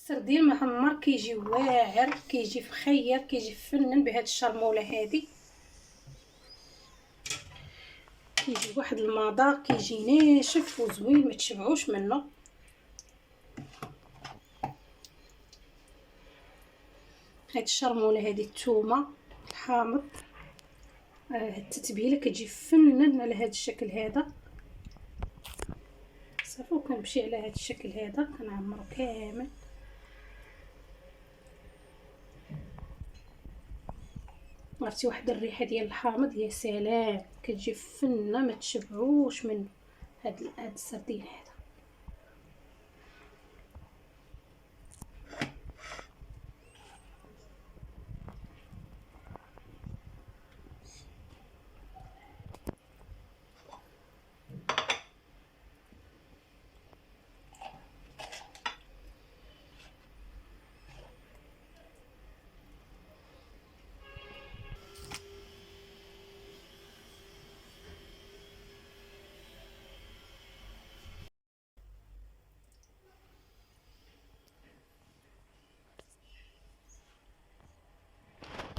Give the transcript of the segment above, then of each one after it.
السردين محمر كيجي واعر، كيجي فخير، كيجي فنن بهاد الشرموله هادي. كيجي واحد المذاق، كيجي ناشف وزوين ما تشبعوش منه. هاد الشرموله هادي الثومه الحامض، التتبيله كتجي فنن على هاد الشكل هذا. صافي وكنمشي على هاد الشكل هذا كنعمرو كامل. عرفتي واحد الريحه ديال الحامض يا سلام، كتجي فنه ما تشبعوش منه هاد السردين هذا.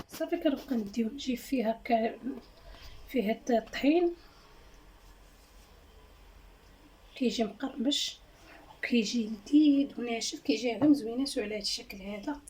صافي كنبقى نديو نجيب فيها فيها الطحين، كيجي مقرمش وكيجي لذيذ وناشف، كيجي غير مزويناتو على هاد الشكل هذا.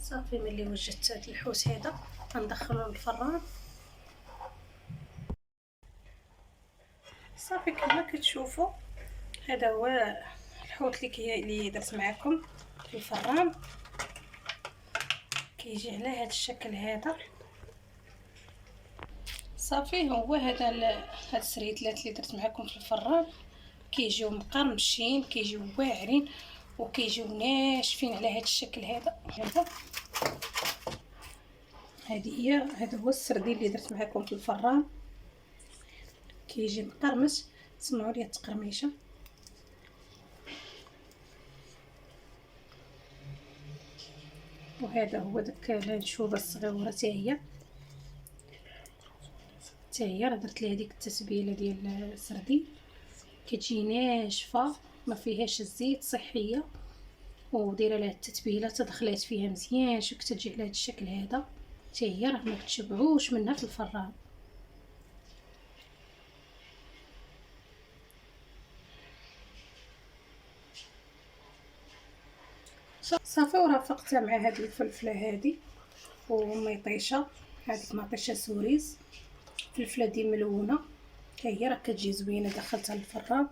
صافي ملي وجدت هاد الحوت هذا غندخلو للفران. صافي كما كتشوفوا هذا هو الحوت اللي درت معكم في الفران. كيجي على هذا الشكل هذا. صافي هو هذا هاد السريتلات اللي درت معكم في الفران، كيجيو مقرمشين، كيجيو واعرين وكيجيو ناشفين على هذا الشكل هذا. هذا هو السردين اللي درت معكم في الفران، كيجي مقرمش. سمعوا لي التقرميشه. وهذا هو داك الانشوبه الصغيره حتى هي راه درت ليها ديك التتبيله ديال السردين، كتجي ناشفه ما فيهاش الزيت، صحيه ودايره لها التتبيله تدخلات فيها مزيان. شوف كتجي على هذا الشكل هذا حتى هي راه ما كتشبعوش منها في الفران. صافي ورافقتها مع هذه الفلفله هذه وميطيشه، هذيك مطيشه سوريز، فلفله دي ملونه حتى هي راه كتجي زوينه. دخلتها للفران